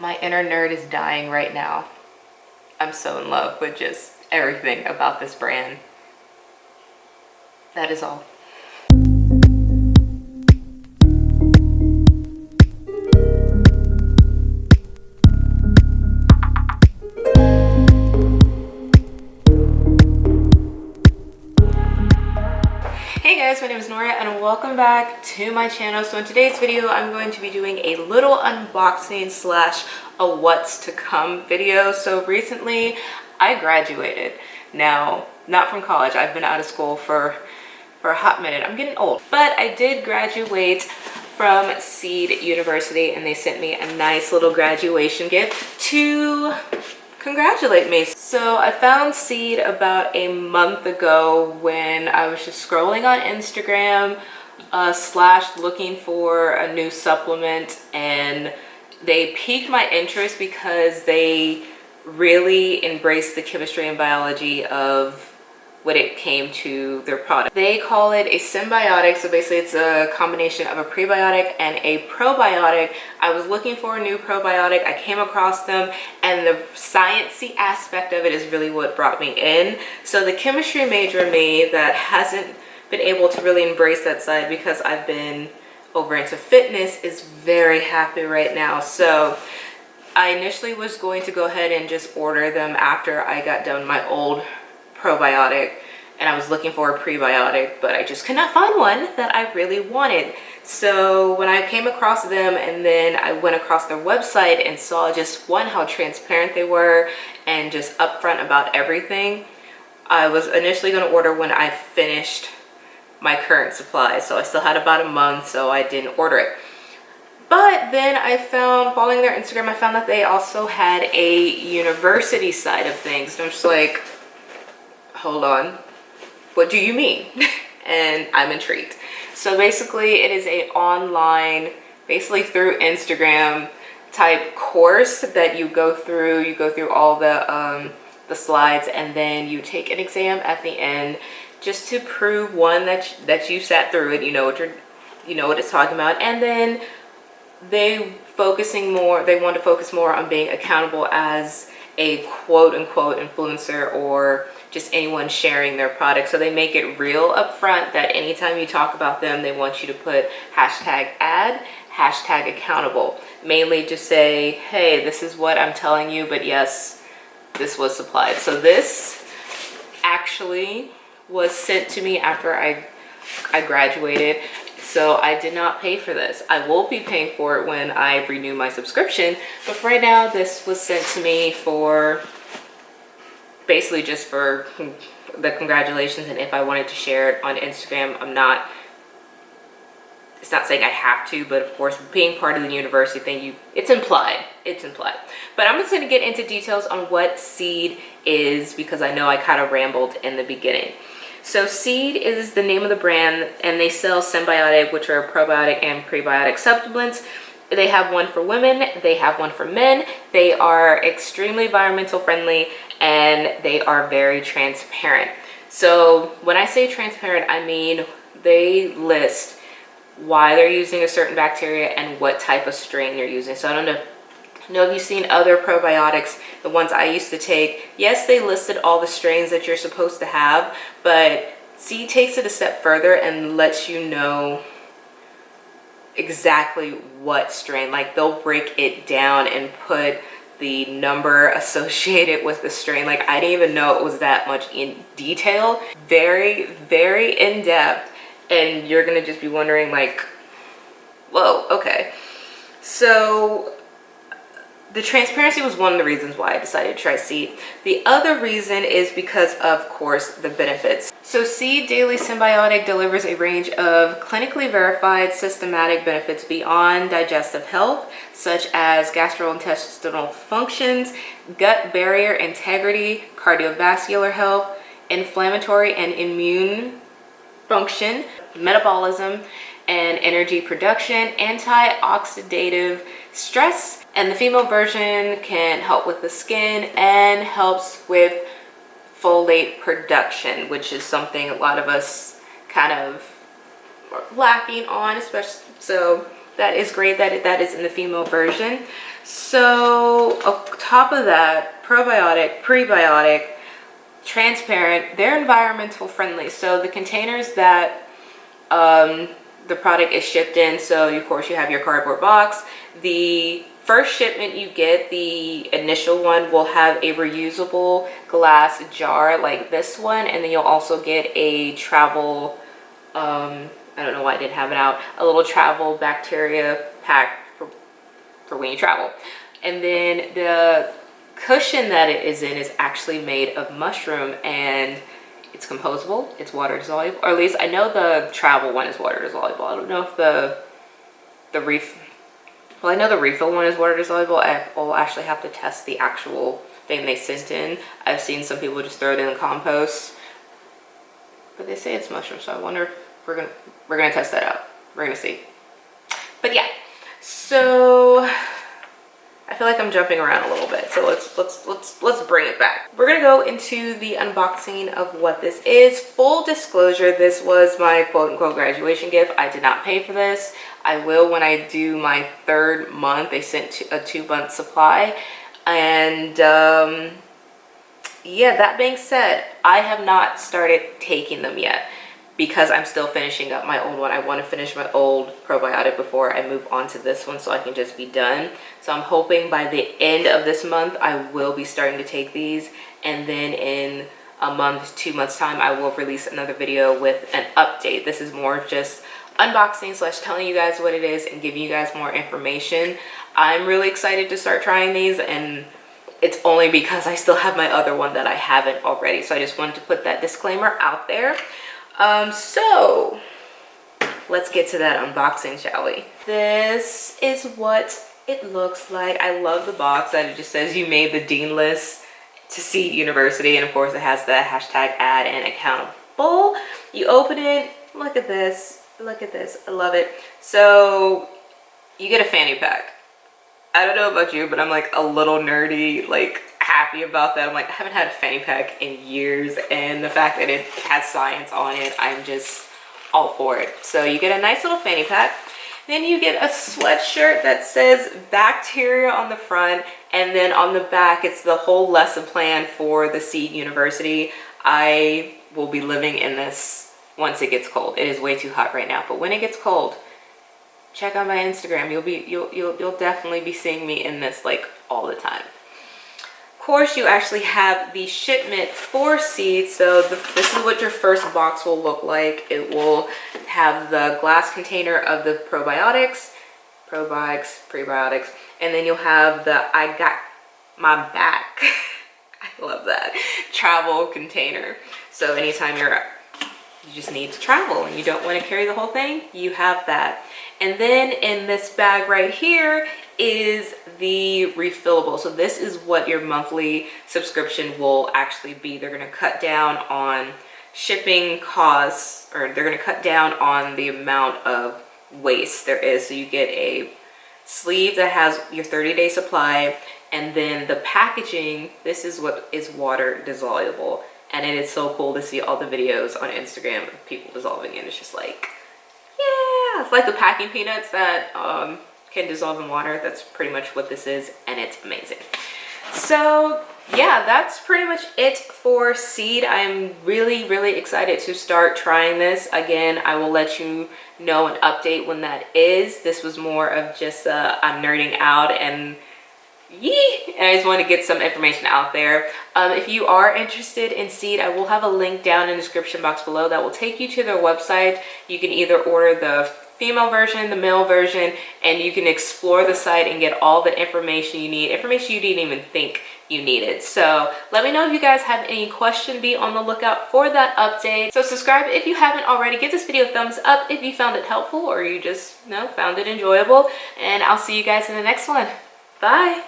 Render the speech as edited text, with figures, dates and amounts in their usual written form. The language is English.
My inner nerd is dying right now. I'm so in love with just everything about this brand. That is all. Hey guys, my name is Noria and welcome back to my channel. So in today's video, I'm going to be doing a little unboxing slash a what's to come video. So recently I graduated. Now, not from college. I've been out of school for a hot minute. I'm getting old. But I did graduate from Seed University and they sent me a nice little graduation gift to congratulate me. So I found Seed about a month ago when I was just scrolling on Instagram slash looking for a new supplement, and they piqued my interest because they really embraced the chemistry and biology of when it came to their product. They call it a Synbiotic, so basically it's a combination of a prebiotic and a probiotic. I was looking for a new probiotic, I came across them, and the sciencey aspect of it is really what brought me in. So the chemistry major in me that hasn't been able to really embrace that side because I've been over into fitness is very happy right now. So I initially was going to go ahead and just order them after I got done my old probiotic, and I was looking for a prebiotic, but I just could not find one that I really wanted. So when I came across them and then I went across their website and saw just one, how transparent they were and just upfront about everything, I was initially going to order when I finished my current supply. So I still had about a month, so I didn't order it. But then I found, following their Instagram, I found that they also had a university side of things. And I'm just like, hold on, what do you mean? And I'm intrigued. So basically it is a online, basically through Instagram type course that you go through all the slides, and then you take an exam at the end just to prove, one, that you sat through it, you know what it's talking about, and then they want to focus more on being accountable as a quote unquote influencer or just anyone sharing their product. So they make it real upfront that anytime you talk about them, they want you to put #ad, #accountable. Mainly just say, hey, this is what I'm telling you, but yes, this was supplied. So this actually was sent to me after I graduated. So I did not pay for this. I will be paying for it when I renew my subscription, but for right now, this was sent to me for basically just for the congratulations, and if I wanted to share it on Instagram, it's not saying I have to, but of course, being part of the university thing, it's implied. But I'm just gonna get into details on what Seed is because I know I kind of rambled in the beginning. So Seed is the name of the brand, and they sell Synbiotic, which are probiotic and prebiotic supplements. They have one for women, they have one for men. They are extremely environmental friendly, and they are very transparent. So when I say transparent, I mean they list why they're using a certain bacteria and what type of strain they're using. So I don't know if you've seen other probiotics, the ones I used to take. Yes, they listed all the strains that you're supposed to have, but Seed takes it a step further and lets you know exactly what strain. Like they'll break it down and put the number associated with the strain. Like I didn't even know it was that much in detail. Very, very in depth, and you're gonna just be wondering like, whoa, okay. So the transparency was one of the reasons why I decided to try Seed. The other reason is because, of course, the benefits. So Seed Daily Synbiotic delivers a range of clinically verified systematic benefits beyond digestive health, such as gastrointestinal functions, gut barrier integrity, cardiovascular health, inflammatory and immune function, metabolism and energy production, anti-oxidative stress, and the female version can help with the skin and helps with folate production, which is something a lot of us kind of are lacking on, especially. So that is great that that is in the female version. So on top of that, probiotic, prebiotic, transparent, they're environmental friendly. So the containers that the product is shipped in, so of course you have your cardboard box. The first shipment you get, the initial one, will have a reusable glass jar like this one, and then you'll also get a travel, I don't know why I didn't have it out, a little travel bacteria pack for when you travel. And then the cushion that it is in is actually made of mushroom, and it's compostable, it's water dissolvable, or at least I know the travel one is water dissolvable. I don't know if the I know the refill one is water dissolvable. I will actually have to test the actual thing they sent in. I've seen some people just throw it in the compost, but they say it's mushroom, so I wonder if we're gonna test that out. We're gonna see. But yeah, so I feel like I'm jumping around a little bit, so let's bring it back. We're gonna go into the unboxing of what this is. Full disclosure, this was my quote-unquote graduation gift. I did not pay for this. I will when I do my 3rd month. They sent a 2-month supply, and yeah, that being said, I have not started taking them yet because I'm still finishing up my old one. I want to finish my old probiotic before I move on to this one so I can just be done. So I'm hoping by the end of this month I will be starting to take these, and then in a month, 2 months time, I will release another video with an update. This is more just unboxing slash telling you guys what it is and giving you guys more information. I'm really excited to start trying these, and it's only because I still have my other one that I haven't already. So I just wanted to put that disclaimer out there. So let's get to that unboxing, shall we? This is what it looks like. I love the box that it just says you made the dean list to Seed University, and of course it has the hashtag ad and accountable. You open it, look at this, look at this, I love it. So you get a fanny pack. I don't know about you, but I'm like a little nerdy, like happy about that. I'm like, I haven't had a fanny pack in years, and the fact that it has science on it, I'm just all for it. So you get a nice little fanny pack. Then you get a sweatshirt that says bacteria on the front, and then on the back it's the whole lesson plan for the Seed University. I will be living in this once it gets cold. It is way too hot right now, but when it gets cold, check out my Instagram. You'll definitely be seeing me in this like all the time. Of course, you actually have the shipment for Seed. So this is what your first box will look like. It will have the glass container of the probiotics, prebiotics, and then you'll have the I got my back. I love that travel container. So anytime you just need to travel and you don't want to carry the whole thing, you have that. And then in this bag right here is the refillable. So this is what your monthly subscription will actually be. They're going to cut down on shipping costs, or they're going to cut down on the amount of waste there is. So you get a sleeve that has your 30-day supply, and then the packaging, this is what is water dissolvable. And it is so cool to see all the videos on Instagram of people dissolving it. It's just like, yeah, it's like the packing peanuts that can dissolve in water. That's pretty much what this is, and it's amazing. So yeah, that's pretty much it for Seed. I'm really excited to start trying this. Again, I will let you know an update when that is. This was more of just I'm nerding out, and I just want to get some information out there. If you are interested in Seed, I will have a link down in the description box below that will take you to their website. You can either order the female version, the male version, and you can explore the site and get all the information you need, information you didn't even think you needed. So let me know if you guys have any question. Be on the lookout for that update. So subscribe if you haven't already. Give this video a thumbs up if you found it helpful or you just found it enjoyable, and I'll see you guys in the next one. Bye.